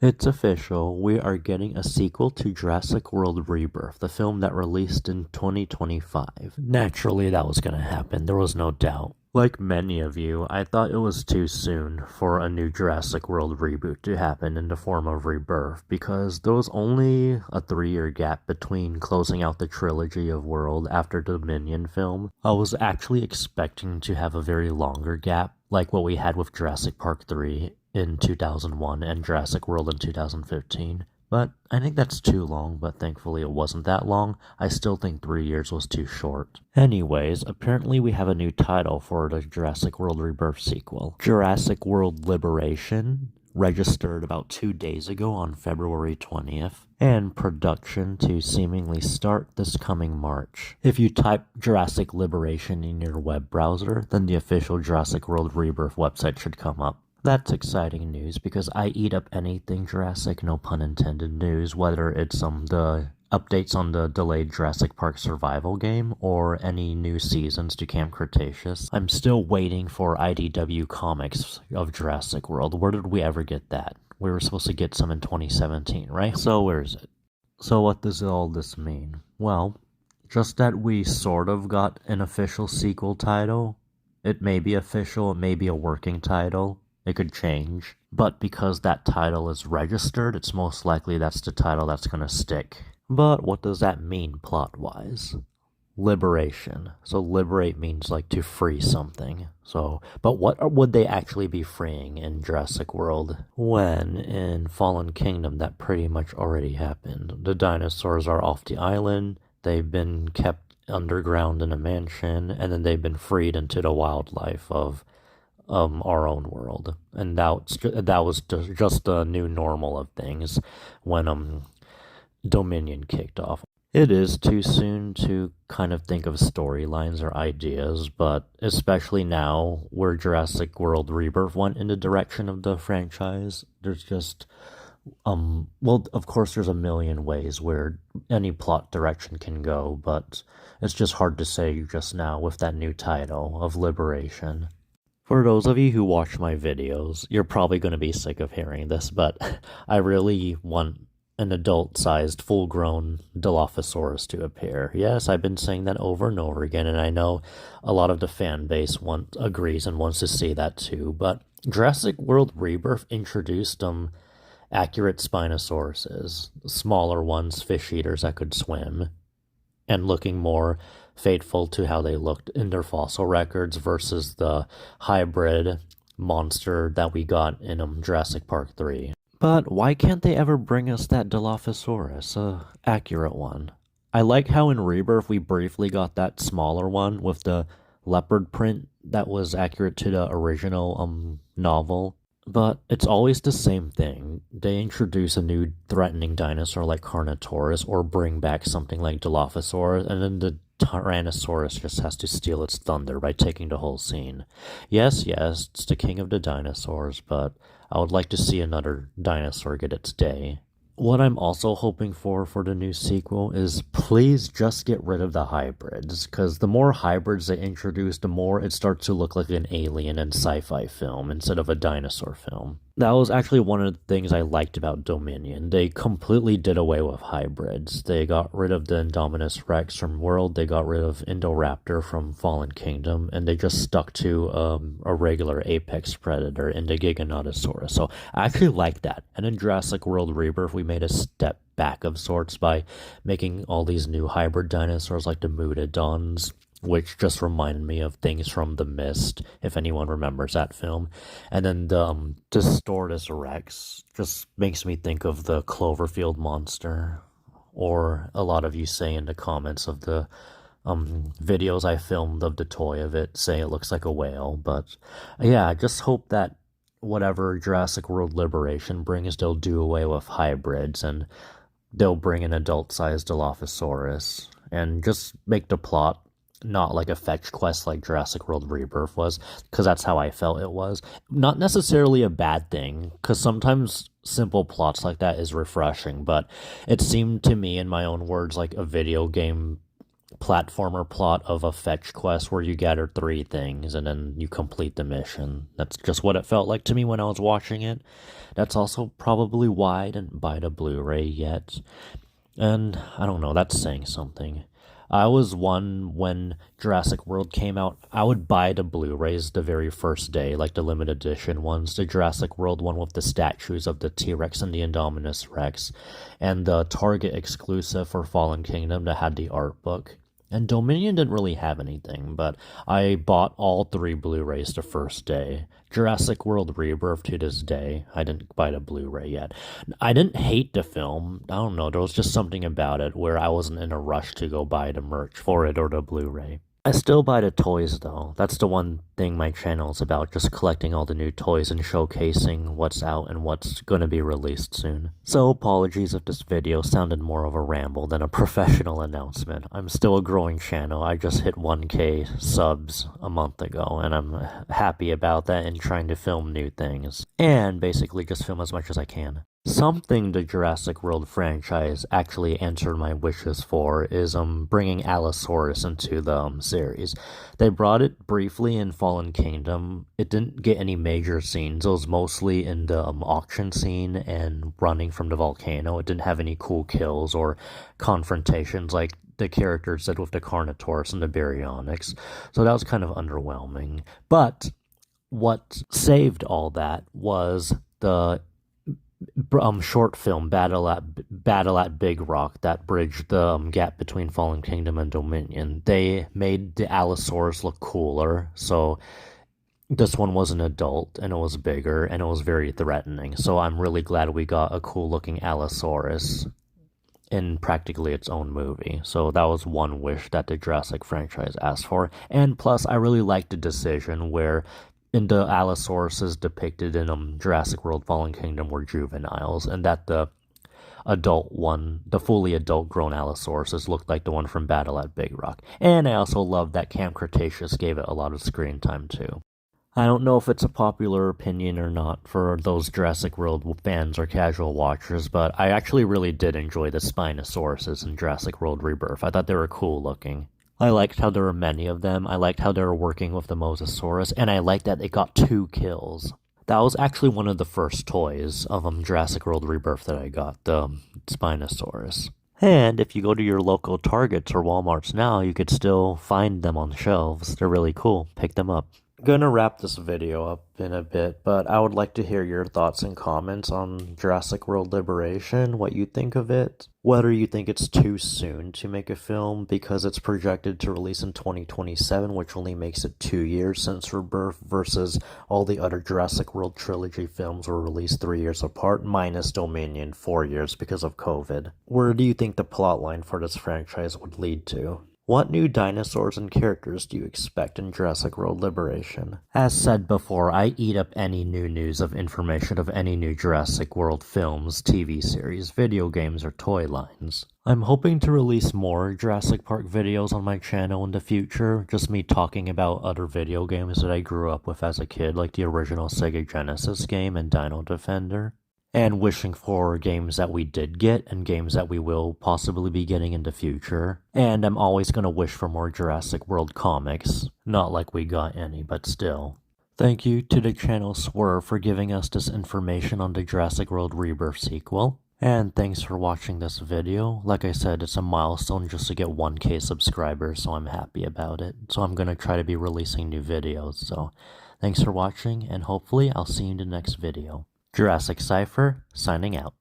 It's official, we are getting a sequel to Jurassic World Rebirth, the film that released in 2025. Naturally, that was gonna happen, there was no doubt. Like many of you, I thought it was too soon for a new Jurassic World reboot to happen in the form of Rebirth, because there was only a 3-year gap between closing out the trilogy of World after the Dominion film. I was actually expecting to have a very longer gap, like what we had with Jurassic Park 3 in 2001 and Jurassic World in 2015. But I think that's too long, but thankfully it wasn't that long. I still think 3 years was too short. Anyways, apparently we have a new title for the Jurassic World Rebirth sequel. Jurassic World Liberation, registered about 2 days ago on February 20th, and production to seemingly start this coming March. If you type Jurassic Liberation in your web browser, then the official Jurassic World Rebirth website should come up. That's exciting news because I eat up anything Jurassic, no pun intended, news, whether it's the updates on the delayed Jurassic Park survival game or any new seasons to Camp Cretaceous. I'm still waiting for IDW comics of Jurassic World. Where did we ever get that? We were supposed to get some in 2017, right? So where is it? So what does all this mean? Well, just that we sort of got an official sequel title. It may be official, it may be a working title. It could change, but because that title is registered, it's most likely that's the title that's gonna stick. But what does that mean plot-wise? Liberation. So liberate means like to free something. But what would they actually be freeing in Jurassic World? When in Fallen Kingdom that pretty much already happened. The dinosaurs are off the island, they've been kept underground in a mansion, and then they've been freed into the wildlife of our own world, and that was just the new normal of things when Dominion kicked off. It is too soon to kind of think of storylines or ideas, but especially now where Jurassic World Rebirth went in the direction of the franchise, there's just well, of course there's a million ways where any plot direction can go, but it's just hard to say just now with that new title of Liberation. For those of you who watch my videos, you're probably going to be sick of hearing this, but I really want an adult-sized, full-grown Dilophosaurus to appear. Yes, I've been saying that over and over again, and I know a lot of the fan base agrees and wants to see that too, but Jurassic World Rebirth introduced accurate Spinosauruses, smaller ones, fish eaters that could swim, and looking more faithful to how they looked in their fossil records versus the hybrid monster that we got in Jurassic Park 3. But why can't they ever bring us that Dilophosaurus, a accurate one? I like how in Rebirth we briefly got that smaller one with the leopard print that was accurate to the original novel. But it's always the same thing. They introduce a new threatening dinosaur like Carnotaurus or bring back something like Dilophosaurus, and then the Tyrannosaurus just has to steal its thunder by taking the whole scene. Yes, it's the king of the dinosaurs, but I would like to see another dinosaur get its day. What I'm also hoping for the new sequel is please just get rid of the hybrids, because the more hybrids they introduce, the more it starts to look like an alien and sci-fi film instead of a dinosaur film. That was actually one of the things I liked about Dominion. They completely did away with hybrids. They got rid of the Indominus Rex from World, they got rid of Indoraptor from Fallen Kingdom, and they just stuck to a regular apex predator in the Giganotosaurus. So I actually like that. And in Jurassic World Rebirth, we made a step back of sorts by making all these new hybrid dinosaurs like the Mutodons, which just reminded me of things from The Mist, if anyone remembers that film. And then the Distortus Rex just makes me think of the Cloverfield monster, or a lot of you say in the comments of the videos I filmed of the toy of it say it looks like a whale. But yeah, I just hope that whatever Jurassic World Liberation brings, they'll do away with hybrids and they'll bring an adult-sized Dilophosaurus and just make the plot not like a fetch quest like Jurassic World Rebirth was, because that's how I felt it was. Not necessarily a bad thing, because sometimes simple plots like that is refreshing, but it seemed to me, in my own words, like a video game platformer plot of a fetch quest where you gather 3 things and then you complete the mission. That's just what it felt like to me when I was watching it. That's also probably why I didn't buy the Blu-ray yet. And I don't know, that's saying something. I was one when Jurassic World came out. I would buy the Blu-rays the very first day, like the limited edition ones. The Jurassic World one with the statues of the T-Rex and the Indominus Rex, and the Target exclusive for Fallen Kingdom that had the art book. And Dominion didn't really have anything, but I bought all 3 Blu-rays the first day. Jurassic World Rebirth to this day. I didn't buy the Blu-ray yet. I didn't hate the film. I don't know, there was just something about it where I wasn't in a rush to go buy the merch for it or the Blu-ray. I still buy the toys though. That's the one thing my channel is about, just collecting all the new toys and showcasing what's out and what's gonna be released soon. So apologies if this video sounded more of a ramble than a professional announcement. I'm still a growing channel. I just hit 1K subs a month ago and I'm happy about that and trying to film new things. And basically just film as much as I can. Something the Jurassic World franchise actually answered my wishes for is bringing Allosaurus into the series. They brought it briefly in Fallen Kingdom. It didn't get any major scenes. It was mostly in the auction scene and running from the volcano. It didn't have any cool kills or confrontations like the characters did with the Carnotaurus and the Baryonyx. So that was kind of underwhelming. But what saved all that was the short film Battle at Big Rock that bridged the gap between Fallen Kingdom and Dominion. They made the Allosaurus look cooler, so this one was an adult and it was bigger and it was very threatening. So I'm really glad we got a cool looking Allosaurus in practically its own movie. So that was one wish that the Jurassic franchise asked for. And plus, I really liked the decision where in the Allosauruses depicted in Jurassic World Fallen Kingdom were juveniles, and that the adult one, the fully adult grown Allosauruses, looked like the one from Battle at Big Rock. And I also loved that Camp Cretaceous gave it a lot of screen time too. I don't know if it's a popular opinion or not for those Jurassic World fans or casual watchers, but I actually really did enjoy the Spinosauruses in Jurassic World Rebirth. I thought they were cool looking. I liked how there were many of them, I liked how they were working with the Mosasaurus, and I liked that it got 2 kills. That was actually one of the first toys of Jurassic World Rebirth that I got, the Spinosaurus. And if you go to your local Targets or Walmarts now, you could still find them on shelves. They're really cool. Pick them up. Gonna wrap this video up in a bit, but I would like to hear your thoughts and comments on Jurassic World Liberation, what you think of it, whether you think it's too soon to make a film because it's projected to release in 2027, which only makes it 2 years since Rebirth, versus all the other Jurassic World trilogy films were released 3 years apart, minus Dominion, 4 years because of COVID. Where do you think the plotline for this franchise would lead to? What new dinosaurs and characters do you expect in Jurassic World Liberation? As said before, I eat up any new news of information of any new Jurassic World films, TV series, video games, or toy lines. I'm hoping to release more Jurassic Park videos on my channel in the future, just me talking about other video games that I grew up with as a kid, like the original Sega Genesis game and Dino Defender. And wishing for games that we did get and games that we will possibly be getting in the future. And I'm always going to wish for more Jurassic World comics. Not like we got any, but still. Thank you to the channel Swerve for giving us this information on the Jurassic World Rebirth sequel. And thanks for watching this video. Like I said, it's a milestone just to get 1K subscribers, so I'm happy about it. So I'm going to try to be releasing new videos. So thanks for watching, and hopefully I'll see you in the next video. Jurassic Cypher, signing out.